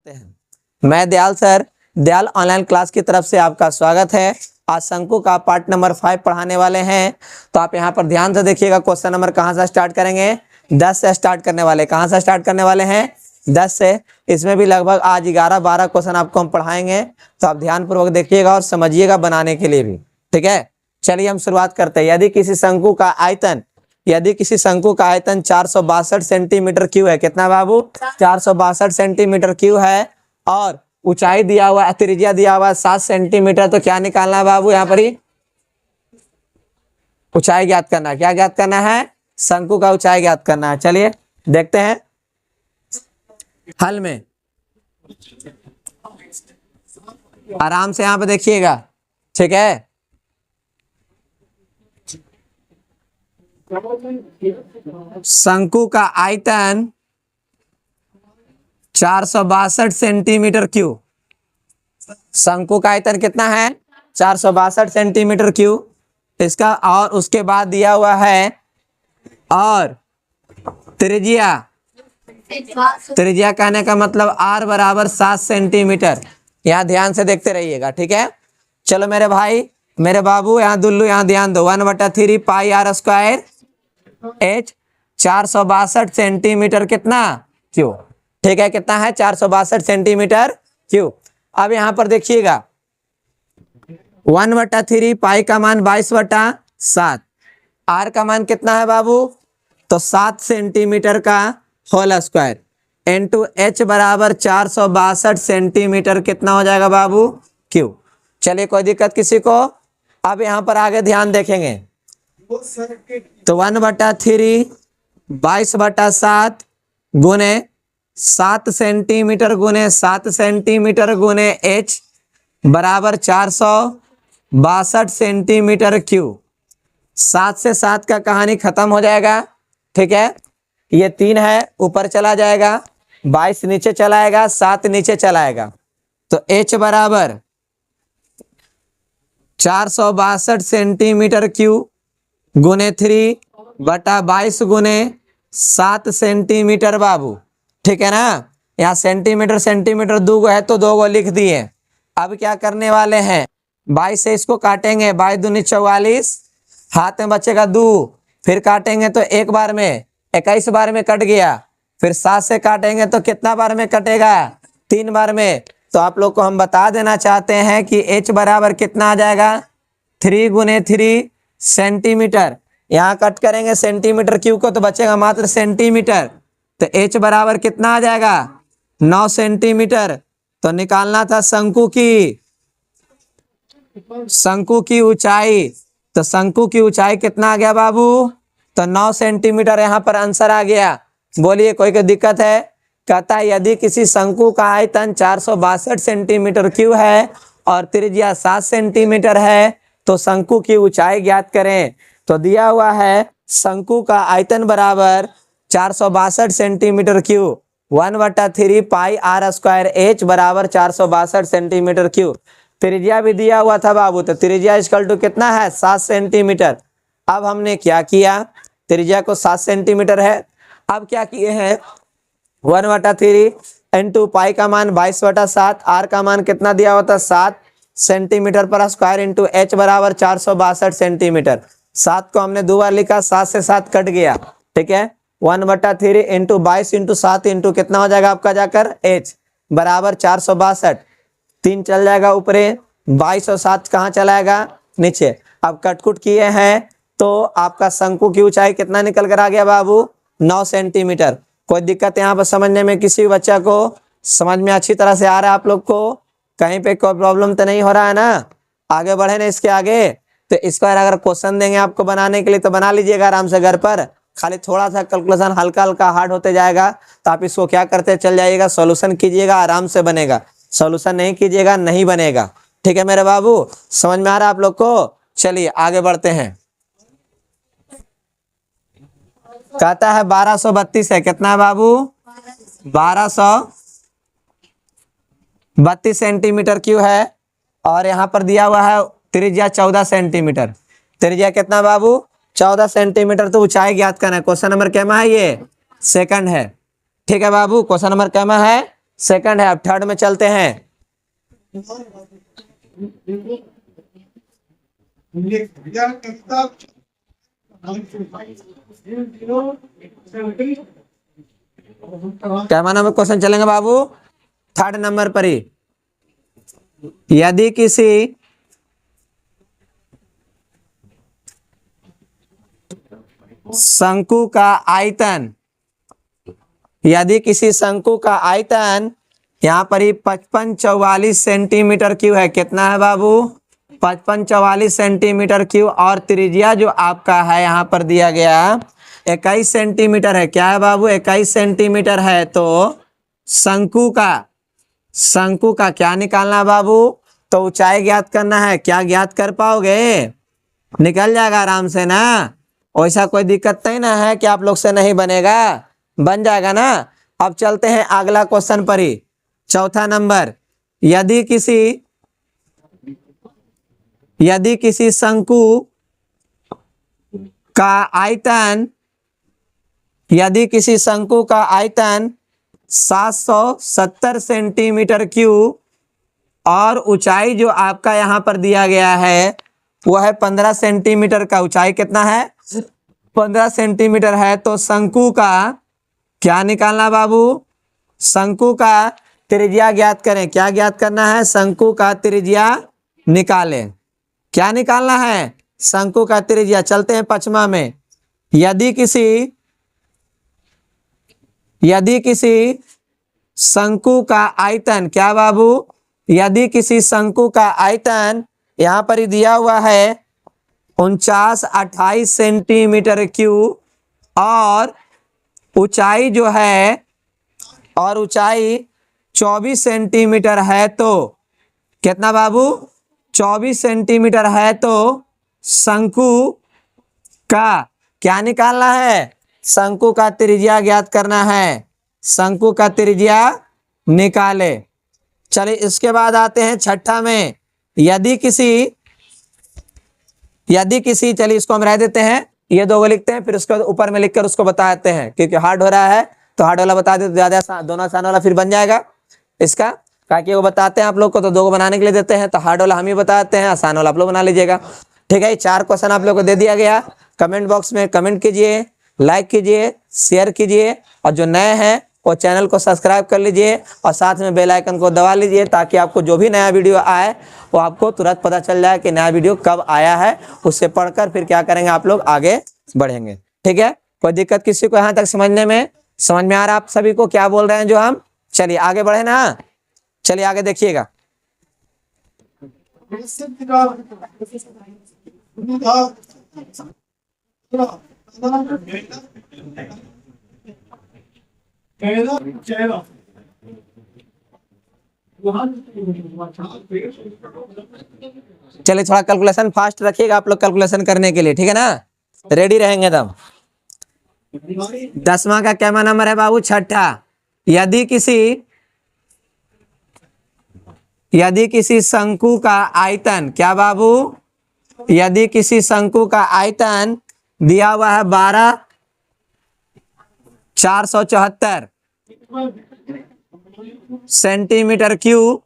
मैं Dayal sir, Dayal online class की तरफ से आपका स्वागत है। आज शंकु का पार्ट नंबर 5 पढ़ाने वाले हैं। तो आप यहाँ पर ध्यान से देखिएगा, क्वेश्चन नंबर कहाँ से स्टार्ट करेंगे? 10 से स्टार्ट करने वाले। कहाँ से स्टार्ट करने वाले हैं? 10 से। इसमें भी लगभग आज 11-12 क्वेश्चन आपको हम पढ़ाएंगे, तो आप ध्यानपूर्वक देखिएगा और समझिएगा बनाने के लिए भी। ठीक है, चलिए हम शुरुआत करते हैं। यदि किसी शंकु का आयतन 462 सेंटीमीटर क्यूब है। कितना बाबू? 462 सेंटीमीटर क्यूब है और ऊंचाई दिया हुआ है, त्रिज्या दिया हुआ है 7 सेंटीमीटर। तो क्या निकालना है बाबू? यहाँ पर ही ऊंचाई ज्ञात करना है। क्या ज्ञात करना है? शंकु का ऊंचाई ज्ञात करना है। चलिए देखते हैं हल में। आराम से यहाँ पे देखिएगा, ठीक है। शंकु का आयतन 462 सेंटीमीटर क्यूब। शंकु का आयतन कितना है? 462 सेंटीमीटर क्यूब। इसका और उसके बाद दिया हुआ है और त्रिज्या कहने का मतलब r बराबर 7 सेंटीमीटर। यहाँ ध्यान से देखते रहिएगा, ठीक है। चलो मेरे भाई, मेरे बाबू, यहाँ दुल्लू, यहाँ ध्यान दो। 1/3 पाई r स्क्वायर h 462 सेंटीमीटर कितना क्यूब। ठीक है, कितना है? 462 सेंटीमीटर क्यूब। अब यहाँ पर देखिएगा 1/3 पाई का मान 22/7। r का मान कितना है बाबू? तो 7 सेंटीमीटर का होल स्क्वायर इंटू h बराबर 462 सेंटीमीटर कितना हो जाएगा बाबू? क्यूब। चलिए, कोई दिक्कत किसी को? अब यहाँ पर आगे ध्यान देखेंगे तो 1/3 22/7 गुने 7 सेंटीमीटर गुने 7 सेंटीमीटर गुने h बराबर 462 सेंटीमीटर क्यूब। 7 से 7 का कहानी खत्म हो जाएगा, ठीक है। ये 3 है, ऊपर चला जाएगा, 22 नीचे चलाएगा, 7 नीचे चलाएगा। तो h बराबर 462 सेंटीमीटर क्यूब गुने 3/22 गुने 7 सेंटीमीटर बाबू। ठीक है ना। यहाँ सेंटीमीटर सेंटीमीटर 2 गो है तो 2 गो लिख दिए। अब क्या करने वाले हैं? 22 से इसको काटेंगे, 22 दूनी 44, हाथ में बचेगा 2। फिर काटेंगे तो एक बार में 21 बार में कट गया। फिर 7 से काटेंगे तो कितना बार में कटेगा? 3 बार में। तो आप लोग को हम बता देना चाहते हैं कि h बराबर कितना आ जाएगा? 3 गुने 3 सेंटीमीटर। यहाँ कट करेंगे सेंटीमीटर क्यूब को तो बचेगा मात्र सेंटीमीटर। तो h बराबर कितना आ जाएगा? 9 सेंटीमीटर। तो निकालना था शंकु की ऊंचाई। तो शंकु की ऊंचाई कितना आ गया बाबू? तो 9 सेंटीमीटर यहाँ पर आंसर आ गया। बोलिए, कोई दिक्कत है? कहता है यदि किसी शंकु का आयतन 462 सेंटीमीटर क्यूब है और त्रिज्या 7 सेंटीमीटर है तो शंकु की ऊंचाई ज्ञात करें। तो दिया हुआ है शंकु का आयतन बराबर 462 सेंटीमीटर क्यूब 1/3 पाई r स्क्वायर h बराबर 462 सेंटीमीटर क्यूब। त्रिज्या भी दिया हुआ था बाबू, तो त्रिज्या इक्वल टू कितना है? 7 सेंटीमीटर। अब हमने क्या किया? त्रिज्या को 7 सेंटीमीटर है। अब क्या किए हैं? 1/3 इंटू पाई का मान 22/7, r का मान कितना दिया हुआ था? 7 सेंटीमीटर पर स्क्वायर इंटू h बराबर 462 सेंटीमीटर। 7 को हमने 2 बार लिखा, 7 से 7 कट गया, ठीक है। 1/3 इंटू 22 इंटू 7 इंटू कितना हो जाएगा आपका जाकर? h बराबर 462। 3 चल जाएगा ऊपरे, 22 और 7 कहाँ चलाएगा? नीचे। अब कटकुट किए हैं तो आपका शंकु की ऊंचाई कितना निकल कर आ गया बाबू? 9 सेंटीमीटर। कोई दिक्कत यहाँ पर समझने में? किसी बच्चा को समझ में अच्छी तरह से आ रहा है? आप लोग को कहीं पे कोई प्रॉब्लम तो नहीं हो रहा है ना? आगे बढ़े ना इसके आगे। तो इसका अगर क्वेश्चन देंगे आपको बनाने के लिए तो बना लीजिएगा आराम से घर पर। खाली थोड़ा सा कैलकुलेशन हल्का हल्का हार्ड होते जाएगा, तो आप इसको क्या करते चल जाइएगा, सॉल्यूशन कीजिएगा, आराम से बनेगा। सॉल्यूशन नहीं कीजिएगा नहीं बनेगा, ठीक है मेरे बाबू। समझ में आ रहा है आप लोग को? चलिए आगे बढ़ते हैं। कहता है 1232 है। कितना है बाबू? 1232 सेंटीमीटर क्यूब है और यहाँ पर दिया हुआ है त्रिज्या 14 सेंटीमीटर। त्रिज्या कितना बाबू? 14 सेंटीमीटर। तो ऊंचाई ज्ञात करना है। क्वेश्चन नंबर क्या है? ये सेकंड है, ठीक है बाबू। क्वेश्चन नंबर क्या है? सेकंड है। अब थर्ड में चलते हैं। क्या माना में क्वेश्चन चलेंगे बाबू? थर्ड नंबर पर ही, यदि किसी शंकु का आयतन, यदि किसी शंकु का आयतन यहाँ पर ही 55-44 सेंटीमीटर क्यूब है। कितना है बाबू? 55-44 सेंटीमीटर क्यूब। और त्रिज्या जो आपका है यहाँ पर दिया गया 21 सेंटीमीटर है। क्या है बाबू? 21 सेंटीमीटर है। तो शंकु का क्या निकालना है बाबू? तो ऊंचाई ज्ञात करना है। क्या ज्ञात कर पाओगे? निकल जाएगा आराम से ना, वैसा कोई दिक्कत नहीं ना है कि आप लोग से नहीं बनेगा, बन जाएगा ना। अब चलते हैं अगला क्वेश्चन पर ही, चौथा नंबर। यदि किसी शंकु का आयतन, यदि किसी शंकु का आयतन 770 सेंटीमीटर क्यूब और ऊंचाई जो आपका यहाँ पर दिया गया है वह है 15 सेंटीमीटर का। ऊंचाई कितना है? 15 सेंटीमीटर है। तो शंकु का क्या निकालना बाबू? शंकु का त्रिज्या ज्ञात करें। क्या ज्ञात करना है? शंकु का त्रिज्या निकालें। क्या निकालना है? शंकु का त्रिज्या। चलते हैं पचमा में। यदि किसी शंकु का आयतन, क्या बाबू? यदि किसी शंकु का आयतन यहाँ पर ही दिया हुआ है 49-28 सेंटीमीटर क्यूब और ऊंचाई जो है, और ऊंचाई 24 सेंटीमीटर है। तो कितना बाबू? 24 सेंटीमीटर है। तो शंकु का क्या निकालना है? शंकु का त्रिज्या ज्ञात करना है। शंकु का त्रिज्या निकाले। चलिए इसके बाद आते हैं छठा में। यदि किसी चलिए इसको हम रह देते हैं, ये दो लिखते हैं, फिर उसके ऊपर में लिखकर उसको बताते हैं, क्योंकि हार्ड हो रहा है तो हार्ड वाला बता देते तो ज्यादा, दोनों आसान वाला फिर बन जाएगा इसका। ताकि वो बताते हैं आप लोग को तो दो को बनाने के लिए देते हैं, तो हार्ड वाला हम ही बताते हैं, आसान वाला आप लोग बना लीजिएगा। ठीक है, 4 क्वेश्चन आप लोग को दे दिया गया। कमेंट बॉक्स में कमेंट कीजिए, लाइक कीजिए, शेयर कीजिए, और जो नए हैं वो चैनल को सब्सक्राइब कर लीजिए और साथ में बेल आइकन को दबा लीजिए, ताकि आपको जो भी नया वीडियो आए वो आपको तुरंत पता चल जाए कि नया वीडियो कब आया है। उससे पढ़कर फिर क्या करेंगे आप लोग, आगे बढ़ेंगे। ठीक है, कोई दिक्कत किसी को यहाँ तक समझने में? समझ में आ रहा है आप सभी को क्या बोल रहे हैं जो हम? चलिए आगे बढ़े ना, चलिए आगे देखिएगा। चलिए थोड़ा कैलकुलेशन फास्ट रखिएगा आप लोग कैलकुलेशन करने के लिए, ठीक है ना, रेडी रहेंगे तब। 10वां का क्या नंबर है बाबू? छठा। यदि किसी शंकु का आयतन, क्या बाबू? यदि किसी शंकु का आयतन दिया हुआ है 12,474 सेंटीमीटर क्यूब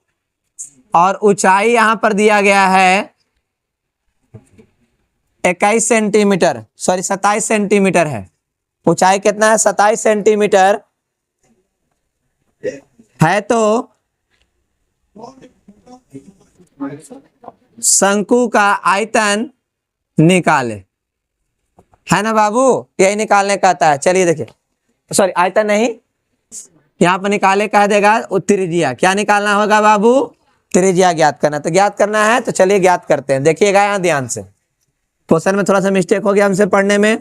और ऊंचाई यहां पर दिया गया है 27 सेंटीमीटर है। ऊंचाई कितना है? 27 सेंटीमीटर है। तो शंकु का आयतन निकाले, है ना बाबू? यही निकालने का आता है। चलिए देखिए, सॉरी आयतन नहीं, यहाँ पर निकाले कह देगा त्रिज्या। क्या निकालना होगा बाबू? त्रिज्या ज्ञात करना। तो ज्ञात करना है तो चलिए ज्ञात करते हैं। देखिएगा यहाँ ध्यान से, क्वेश्चन में थोड़ा सा मिस्टेक हो गया हमसे पढ़ने में।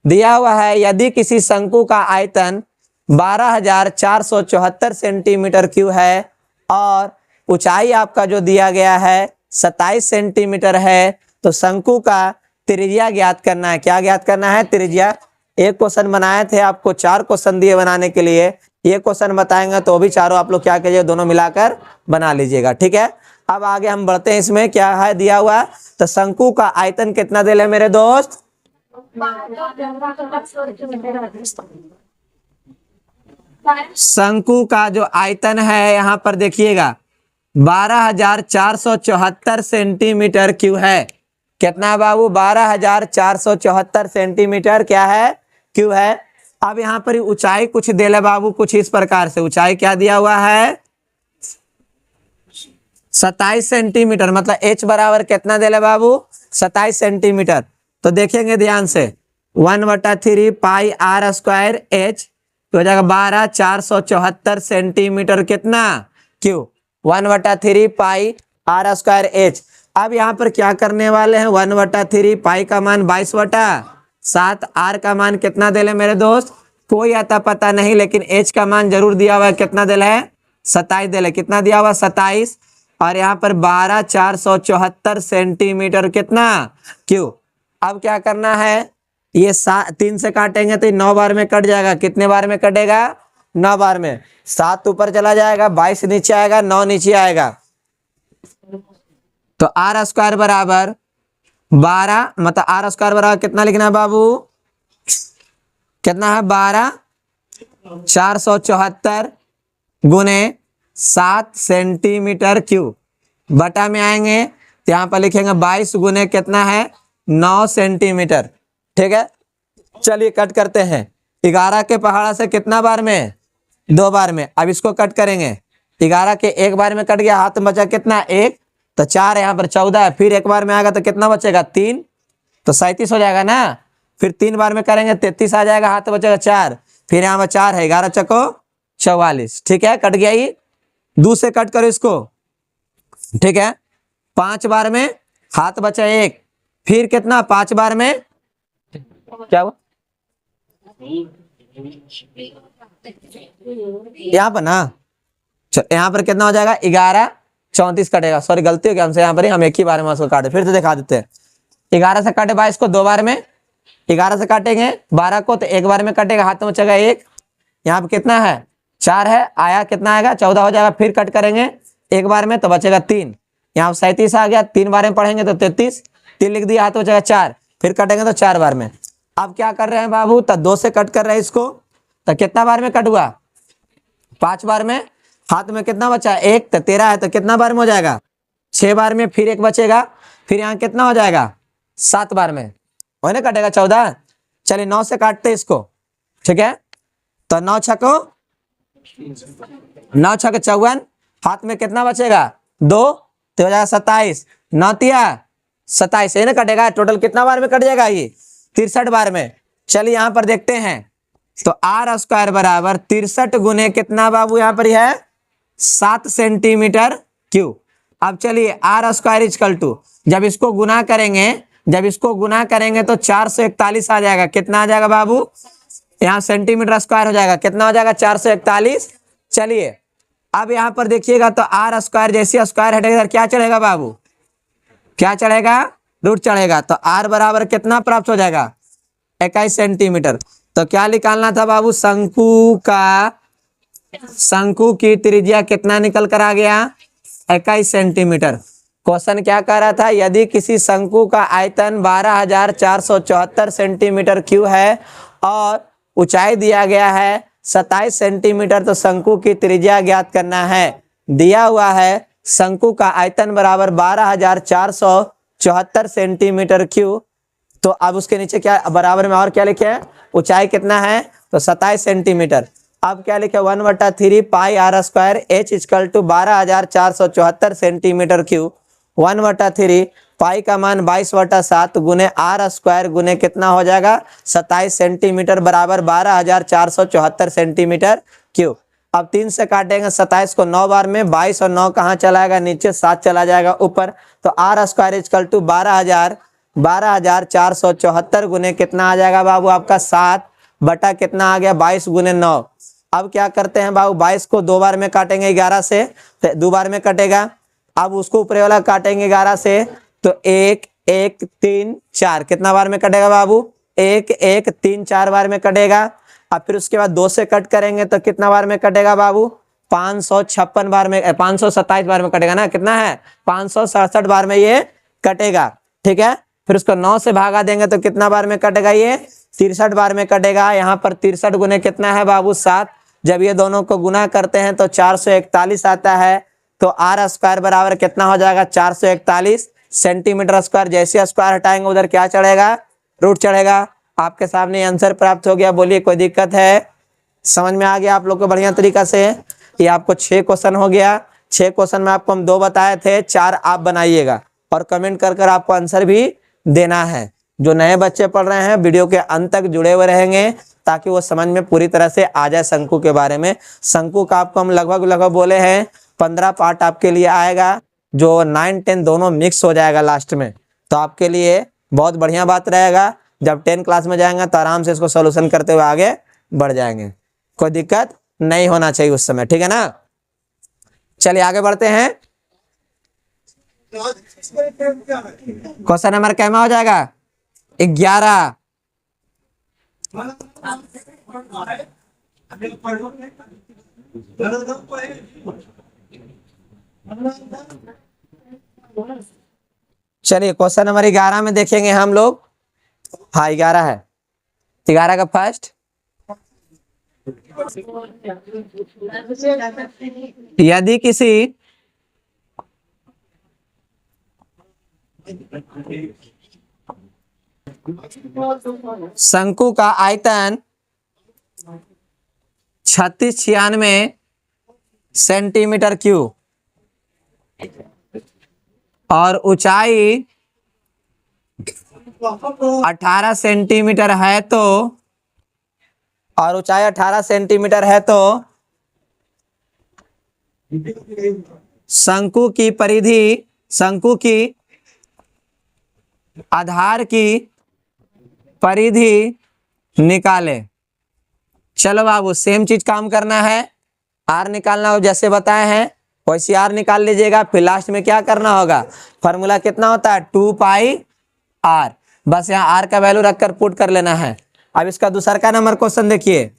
दिया हुआ है यदि किसी शंकु का आयतन 12,474 सेंटीमीटर क्यूब है और ऊंचाई आपका जो दिया गया है 27 सेंटीमीटर है, तो शंकु का त्रिज्या ज्ञात करना है। क्या ज्ञात करना है? त्रिज्या। एक क्वेश्चन बनाए थे, आपको 4 क्वेश्चन दिए बनाने के लिए, ये क्वेश्चन बताएंगे तो भी चारों आप लोग क्या कीजिए, दोनों मिलाकर बना लीजिएगा। ठीक है, अब आगे हम बढ़ते हैं। इसमें क्या है दिया हुआ? तो शंकु का आयतन कितना दे ले मेरे दोस्त? शंकु का जो आयतन है यहाँ पर देखिएगा 12,474 सेंटीमीटर क्यूब है। कितना बाबू? 12,474 सेंटीमीटर क्या है? क्यूब है। अब यहाँ पर ऊंचाई कुछ दे ले बाबू, कुछ इस प्रकार से ऊंचाई क्या दिया हुआ है? 27 सेंटीमीटर। मतलब h बराबर कितना दे ले बाबू? 27 सेंटीमीटर। तो देखेंगे ध्यान से 1/3 पाई आर स्क्वायर h तो हो जाएगा 12,474 सेंटीमीटर कितना? Cube. 1/3 pi r square h। अब यहाँ पर क्या करने वाले हैं? 1/3 पाई का मान 22/7, आर का मान कितना दे ले मेरे दोस्त? कोई आता पता नहीं, लेकिन h का मान जरूर दिया हुआ है। कितना दे है? 27 दे ले। कितना दिया हुआ? 27। और यहाँ पर 12,474 सेंटीमीटर कितना? क्यूब। अब क्या करना है? ये 3 से काटेंगे तो 9 बार में कट जाएगा। कितने बार में कटेगा? 9 बार में। 7 ऊपर चला जाएगा, 22 नीचे आएगा, 9 नीचे आएगा। तो आर स्क्वायर बराबर 12, मतलब आर स्क्वायर बराबर कितना लिखना है बाबू? कितना है? 12,474 गुने 7 सेंटीमीटर क्यूब। बटा में आएंगे तो यहाँ पर लिखेंगे 22 गुने कितना है? 9 सेंटीमीटर। ठीक है, चलिए कट करते हैं। 11 के पहाड़ा से कितना बार में? 2 बार में। अब इसको कट करेंगे। 11 के एक बार में कट गया, हाथ में बचा कितना? 1। तो 4 यहाँ पर 14 है। फिर एक बार में आएगा तो कितना बचेगा? 3। तो 37 हो जाएगा ना। फिर 3 बार में करेंगे 33 आ जाएगा, हाथ में बचेगा 4। फिर यहाँ पर 4 है, 11 चको 44। ठीक है, कट गया। ये दूसरे कट करो इसको। ठीक है, 5 बार में हाथ बचा 1। फिर कितना? 5 बार में क्या हुआ? यहाँ पर ना, यहाँ पर कितना हो जाएगा? 11 34 कटेगा। सॉरी गलती हो गया हमसे। यहाँ पर हम एक ही बार में उसको काटे। फिर तो दिखा देते हैं। 11 से काटे 22 को 2 बार में। 11 से काटेंगे 12 को तो 1 बार में कटेगा, हाथ में बचेगा 1। यहाँ पे कितना है? 4 है, आया कितना आएगा? 14 हो जाएगा। फिर कट करेंगे 1 बार में तो बचेगा 3। यहाँ 37 आ गया। 3 बार में पढ़ेंगे तो 33। 3 लिख दिया, हाथ में बचेगा 4। फिर कटेंगे तो 4 बार में। अब क्या कर रहे हैं बाबू? तो 2 से कट कर रहे हैं इसको। तो कितना बार में कट हुआ? 5 बार में। हाथ में कितना बचा? 1। तो 13 है, तो कितना बार में हो जाएगा? 6 बार में। फिर 1 बचेगा। फिर यहाँ कितना हो जाएगा? 7 बार में। वही ना कटेगा 14। चलिए 9 से काटते इसको। ठीक है, तो 9 छको 54। हाथ में कितना बचेगा? 2। तो हो जाएगा 27। 9 तिया 27 है ना कटेगा। टोटल कितना बार में कट जाएगा? ये 63 बार में। चलिए यहाँ पर देखते हैं। तो आर स्क्वायर बराबर 63 गुने कितना बाबू? यहाँ पर है 7 सेंटीमीटर क्यूब। अब चलिए आर स्क्वायर इक्वल टू, जब इसको गुना करेंगे तो 441 आ जाएगा। कितना आ जाएगा बाबू? यहाँ सेंटीमीटर स्क्वायर हो जाएगा। कितना हो जाएगा? 441। चलिए अब यहाँ पर देखिएगा तो आर स्क्वायर जैसे स्क्वायर हटेगा क्या चढ़ेगा बाबू? क्या चढ़ेगा? रूट चढ़ेगा। तो आर बराबर कितना प्राप्त हो जाएगा? 21 सेंटीमीटर। तो क्या निकालना था बाबू? शंकु की त्रिज्या कितना निकल कर आ गया? 21 सेंटीमीटर। क्वेश्चन क्या कह रहा था? यदि किसी शंकु का आयतन 12,474 सेंटीमीटर क्यूब है और ऊंचाई दिया गया है 27 सेंटीमीटर, तो शंकु की त्रिज्या ज्ञात करना है। दिया हुआ है शंकु का आयतन बराबर 12,474 सेंटीमीटर क्यूब। तो अब उसके नीचे क्या बराबर में और क्या लिखे हैं? ऊंचाई कितना है? तो 27 सेंटीमीटर। अब क्या लिखे? 1/3 pi r square h equal to 12,474 centimetre cube. 1/3 pi का मान 22/7 गुने आर स्क्वायर गुने कितना हो जाएगा? 27 सेंटीमीटर बराबर 12,474 सेंटीमीटर क्यूब। अब 3 से काटेंगे 27 को 9 बार में। 22 और 9 कहाँ चला जाएगा? नीचे, 7 चला जाएगा ऊपर। तो आर स्क्वायर इक्वल टू 12,474 गुने कितना आ जाएगा बाबू? आपका 7 बटा कितना आ गया? 22 गुने 9। अब क्या करते हैं बाबू? 22 को 2 बार में काटेंगे 11 से, तो 2 बार में कटेगा। अब उसको ऊपर वाला काटेंगे 11 से, तो 1 1 3 4 कितना बार में कटेगा बाबू? 1 1 3 4 बार में कटेगा। अब फिर उसके बाद 2 से कट करेंगे तो कितना बार में कटेगा बाबू? 556 बार में, 527 बार में कटेगा ना। कितना है? 567 बार में ये कटेगा। ठीक है, फिर उसको 9 से भागा देंगे तो कितना बार में कटेगा? ये 63 बार में कटेगा। यहाँ पर 63 गुने कितना है बाबू? 7, जब ये दोनों को गुना करते हैं तो 441 आता है। तो आर स्क्वायर बराबर कितना हो जाएगा 441 सेंटीमीटर स्क्वायर। जैसे स्क्वायर हटाएंगे उधर क्या चढ़ेगा, रूट चढ़ेगा। आपके सामने आंसर प्राप्त हो गया। बोलिए कोई दिक्कत है? समझ में आ गया आप लोग को बढ़िया तरीका से? ये आपको 6 क्वेश्चन हो गया। 6 क्वेश्चन में आपको हम 2 बताए थे, 4 आप बनाइएगा और कमेंट कर कर आपको आंसर भी देना है। जो नए बच्चे पढ़ रहे हैं वीडियो के अंत तक जुड़े हुए रहेंगे ताकि वो समझ में पूरी तरह से आ जाए शंकु के बारे में। शंकु का आपको हम लगभग बोले हैं 15 पार्ट आपके लिए आएगा, जो 9, 10 दोनों मिक्स हो जाएगा लास्ट में। तो आपके लिए बहुत बढ़िया बात रहेगा। जब 10 क्लास में जाएंगे तो आराम से इसको सोल्यूशन करते हुए आगे बढ़ जाएंगे। कोई दिक्कत नहीं होना चाहिए उस समय, ठीक है ना? चलिए आगे बढ़ते हैं। क्वेश्चन नंबर कैमा हो जाएगा 11। चलिए क्वेश्चन नंबर 11 में देखेंगे हम लोग। हाँ 11 है। 11 का फर्स्ट, यदि किसी शंकु का आयतन 3696 सेंटीमीटर क्यूब और ऊंचाई 18 सेंटीमीटर है तो, और ऊंचाई 18 सेंटीमीटर है तो शंकु की परिधि, शंकु की आधार की परिधि निकाले। चलो बाबू सेम चीज काम करना है। आर निकालना हो जैसे बताए हैं वैसे आर निकाल लीजिएगा। फिर लास्ट में क्या करना होगा, फॉर्मूला कितना होता है 2 पाई आर। बस यहाँ आर का वैल्यू रखकर पुट कर लेना है। अब इसका दूसरा का नंबर क्वेश्चन देखिए।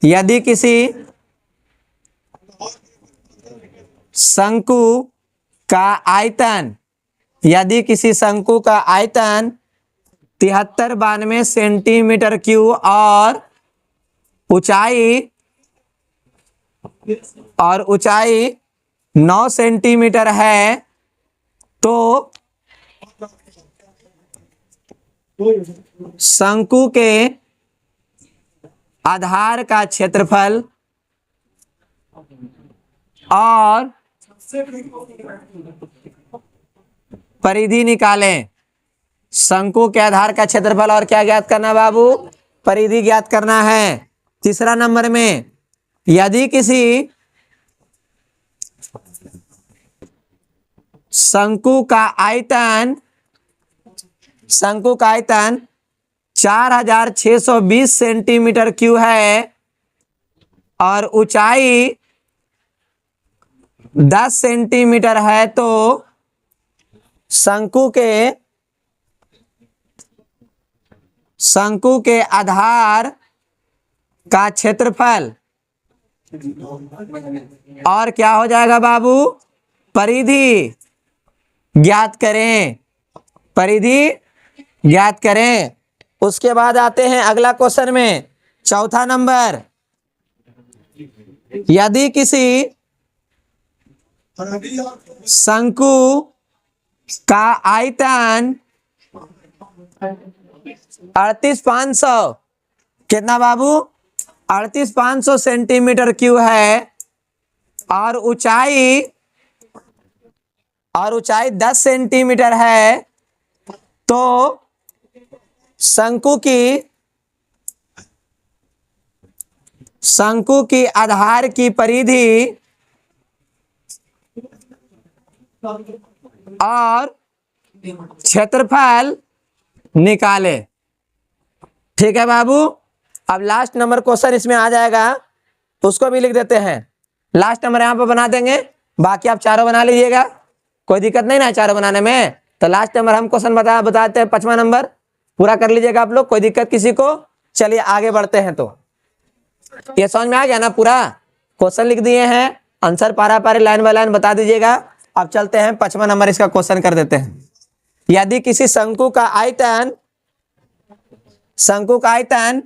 यदि किसी शंकु का आयतन, यदि किसी शंकु का आयतन 7392 सेंटीमीटर क्यूब और ऊंचाई 9 सेंटीमीटर है तो शंकु के आधार का क्षेत्रफल और परिधि निकालें। शंकु के आधार का क्षेत्रफल और क्या ज्ञात करना बाबू, परिधि ज्ञात करना है। तीसरा नंबर में यदि किसी शंकु का आयतन 4620 सेंटीमीटर क्यूब है और ऊंचाई 10 सेंटीमीटर है तो शंकु के आधार का क्षेत्रफल और क्या हो जाएगा बाबू, परिधि ज्ञात करें, परिधि ज्ञात करें। उसके बाद आते हैं अगला क्वेश्चन में, चौथा नंबर। यदि किसी शंकु का आयतन 38500, कितना बाबू 38500 सेंटीमीटर क्यूब है और ऊंचाई 10 सेंटीमीटर है तो शंकु की आधार की परिधि और क्षेत्रफल निकाले। ठीक है बाबू। अब लास्ट नंबर क्वेश्चन इसमें आ जाएगा, उसको भी लिख देते हैं। लास्ट नंबर यहाँ पर बना देंगे, बाकी आप चारों बना लीजिएगा, कोई दिक्कत नहीं ना चारों बनाने में। तो लास्ट नंबर हम क्वेश्चन बताते हैं 5वां नंबर, पूरा कर लीजिएगा आप लोग, कोई दिक्कत किसी को। चलिए आगे बढ़ते हैं। तो ये समझ में आ गया ना, पूरा क्वेश्चन लिख दिए हैं, आंसर पारा पारी लाइन बाय लाइन बता दीजिएगा। अब चलते हैं 5वां नंबर, इसका क्वेश्चन कर देते हैं। यदि किसी शंकु का आयतन 3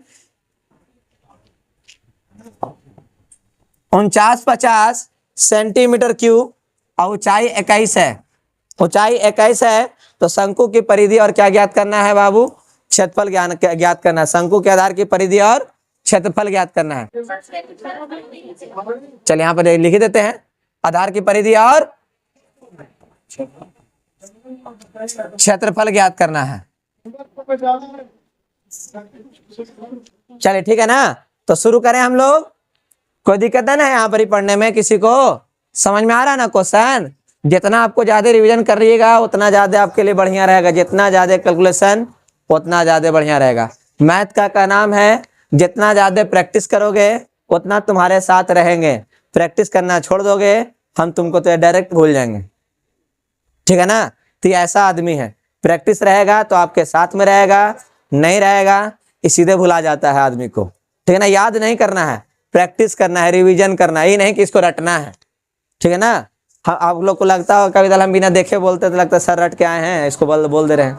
49-50 सेंटीमीटर क्यूब और ऊंचाई 21 है, ऊंचाई 21 है। तो शंकु की परिधि और क्या ज्ञात करना है बाबू? क्षेत्रफल ज्ञात करना है। शंकु के आधार की परिधि और क्षेत्रफल ज्ञात करना है। चलिए यहाँ पर लिख देते हैं, आधार की परिधि और क्षेत्रफल ज्ञात करना है। चलिए ठीक है ना, तो शुरू करें हम लोग। कोई दिक्कत है ना यहाँ पर ही पढ़ने में? किसी को समझ में आ रहा है ना क्वेश्चन? जितना आपको ज्यादा रिवीजन कर रहिएगा उतना ज्यादा आपके लिए बढ़िया रहेगा, जितना ज्यादा कैलकुलेशन उतना ज्यादा बढ़िया रहेगा। मैथ का नाम है, जितना ज्यादा प्रैक्टिस करोगे उतना तुम्हारे साथ रहेंगे। प्रैक्टिस करना छोड़ दोगे हम तुमको तो डायरेक्ट भूल जाएंगे, ठीक है ना? तो ये ऐसा आदमी है, प्रैक्टिस रहेगा तो आपके साथ में रहेगा, नहीं रहेगा ये सीधे भुला जाता है आदमी को, ठीक है ना? याद नहीं करना है, प्रैक्टिस करना है, रिवीजन करना है, ये नहीं कि इसको रटना है, ठीक है ना? आप लोग को लगता हो कभी हम बिना देखे बोलते तो लगता है सर रट के आए हैं, इसको बोल दे रहे हैं,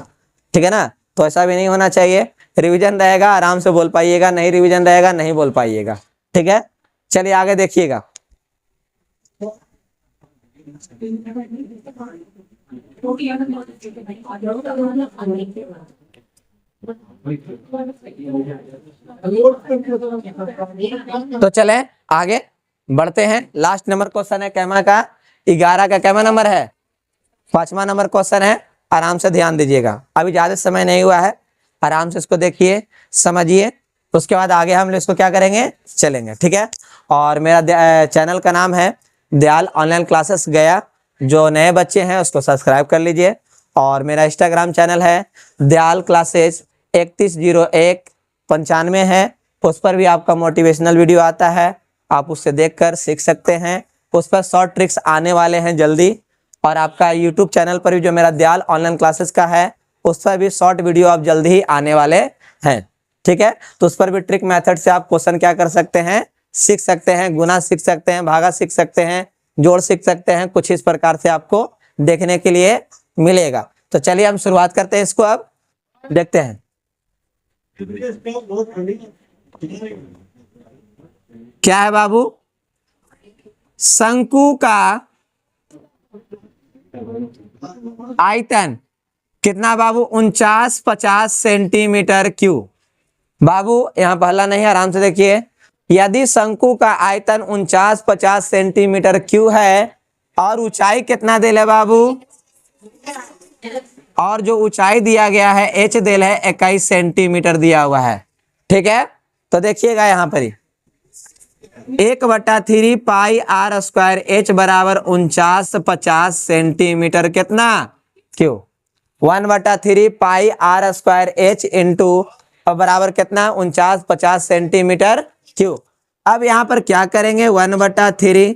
ठीक है ना? तो ऐसा भी नहीं होना चाहिए। रिवीजन रहेगा आराम से बोल पाइएगा, नहीं रिवीजन रहेगा नहीं बोल पाइएगा, ठीक है? चलिए आगे देखिएगा। तो चले आगे बढ़ते हैं। लास्ट नंबर क्वेश्चन है कैमा का 11 का। कैमा नंबर है? 5वां नंबर क्वेश्चन है। आराम से ध्यान दीजिएगा, अभी ज्यादा समय नहीं हुआ है, आराम से इसको देखिए समझिए, उसके बाद आगे हम इसको क्या करेंगे चलेंगे, ठीक है? और मेरा चैनल का नाम है दयाल ऑनलाइन क्लासेस गया, जो नए बच्चे हैं उसको सब्सक्राइब कर लीजिए। और मेरा इंस्टाग्राम चैनल है दयाल क्लासेस 310195 है, उस पर भी आपका मोटिवेशनल वीडियो आता है, आप उससे देखकर सीख सकते हैं। उस पर शॉर्ट ट्रिक्स आने वाले हैं जल्दी। और आपका यूट्यूब चैनल पर भी जो मेरा दयाल ऑनलाइन क्लासेस का है उस पर भी शॉर्ट वीडियो आप जल्दी ही आने वाले हैं, ठीक है? तो उस पर भी ट्रिक मेथड से आप क्वेश्चन क्या कर सकते हैं सीख सकते हैं, गुना सीख सकते हैं, भागा सीख सकते हैं, जोड़ सीख सकते हैं, कुछ इस प्रकार से आपको देखने के लिए मिलेगा। तो चलिए हम शुरुआत करते हैं, इसको अब देखते हैं। क्या है बाबू? शंकु का आयतन कितना बाबू? 49-50 सेंटीमीटर क्यूब। बाबू यहाँ पहला नहीं, आराम से देखिए। यदि शंकु का आयतन 49-50 सेंटीमीटर क्यूब है और ऊंचाई कितना दिल है बाबू? और जो ऊंचाई दिया गया है एच दिल है 21 सेंटीमीटर दिया हुआ है, ठीक है? तो देखिएगा यहाँ पर 1/3 पाई आर स्क्वायर एच बराबर 49-50 सेंटीमीटर कितना क्यों? 1/3 pi r square H into बराबर कितना? 49-50 सेंटीमीटर क्यों। अब यहाँ पर क्या करेंगे? 1/3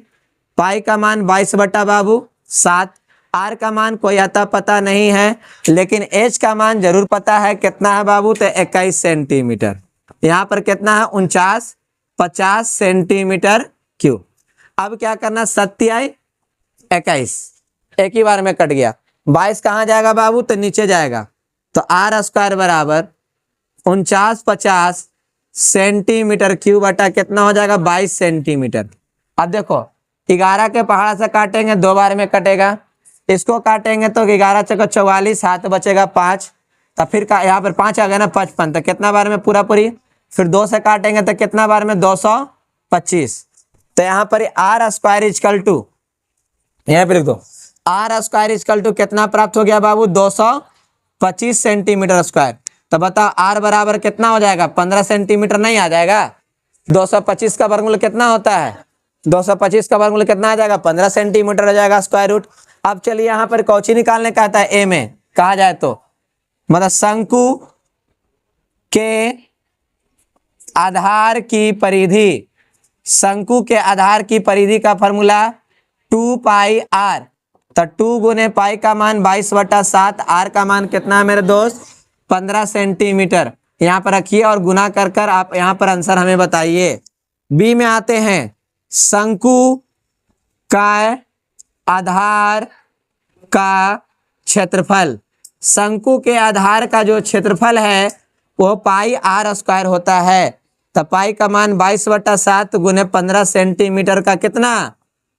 पाई का मान 22/7, आर का मान कोई आता पता नहीं है, लेकिन एच का मान जरूर पता है, कितना है बाबू? तो 21 सेंटीमीटर। यहाँ पर कितना है? 49-50 सेंटीमीटर क्यूब। अब क्या करना? 27-21 एक ही बार में कट गया, 22 कहाँ जाएगा बाबू? तो नीचे जाएगा। तो आर स्क्वायर बराबर 49-50 सेंटीमीटर क्यूब बटा कितना हो जाएगा? 22 सेंटीमीटर। अब देखो 11 के पहाड़ा से काटेंगे 2 बार में कटेगा, इसको काटेंगे तो 11 चौका 44, हाथ बचेगा 5, तो फिर यहाँ पर 5 आ गया ना 55, तो कितना बार में पूरा पूरी? फिर 2 से काटेंगे तो कितना बार में? 225। तो यहाँ पर आर स्क्वायर इजकल टू, यहाँ पे लिख दो आर स्क्वायर इजकल टू कितना प्राप्त हो गया बाबू? 225 सेंटीमीटर स्क्वायर। तो बताओ आर बराबर कितना हो जाएगा? 15 सेंटीमीटर नहीं आ जाएगा? 225 का वर्गमूल कितना होता है? 225 का वर्गमूल कितना आ जाएगा? 15 सेंटीमीटर हो जाएगा स्क्वायर रूट। अब चलिए यहाँ पर कौची निकालने का आता है? ए में कहा जाए तो मतलब शंकु के आधार की परिधि, शंकु के आधार की परिधि का फॉर्मूला 2 पाई आर। तो 2 गुने पाई का मान 22/7, आर का मान कितना है मेरे दोस्त? 15 सेंटीमीटर। यहाँ पर रखिए और गुना कर कर आप यहाँ पर आंसर हमें बताइए। बी में आते हैं, शंकु का आधार का क्षेत्रफल। शंकु के आधार का जो क्षेत्रफल है वो पाई आर स्क्वायर होता है। तो पाई का मान 22/7 गुने 15 सेंटीमीटर का कितना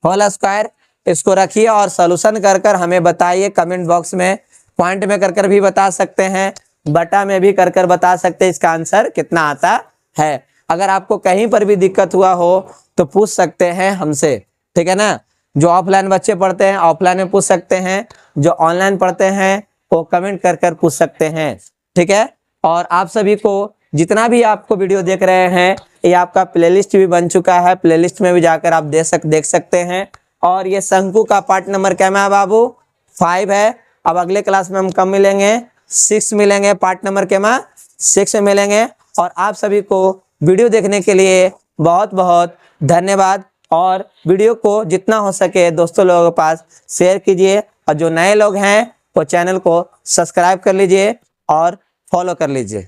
होल स्क्वायर। इसको रखिए और सॉल्यूशन कर कर हमें बताइए कमेंट बॉक्स में। पॉइंट में कर भी बता सकते हैं, बटा में भी कर बता सकते हैं इसका आंसर कितना आता है। अगर आपको कहीं पर भी दिक्कत हुआ हो तो पूछ सकते हैं हमसे, ठीक है ना। जो ऑफलाइन बच्चे पढ़ते हैं ऑफलाइन में पूछ सकते हैं, जो ऑनलाइन पढ़ते हैं वो कमेंट कर पूछ सकते हैं, ठीक है। और आप सभी को जितना भी आपको वीडियो देख रहे हैं ये आपका प्लेलिस्ट भी बन चुका है, प्लेलिस्ट में भी जाकर आप देख सकते हैं। और ये शंकु का पार्ट नंबर क्या है बाबू 5 है। अब अगले क्लास में हम कब मिलेंगे 6 मिलेंगे, पार्ट नंबर के माँ 6 में मिलेंगे। और आप सभी को वीडियो देखने के लिए बहुत बहुत धन्यवाद। और वीडियो को जितना हो सके दोस्तों लोगों के पास शेयर कीजिए, और जो नए लोग हैं वो चैनल को सब्सक्राइब कर लीजिए और फॉलो कर लीजिए।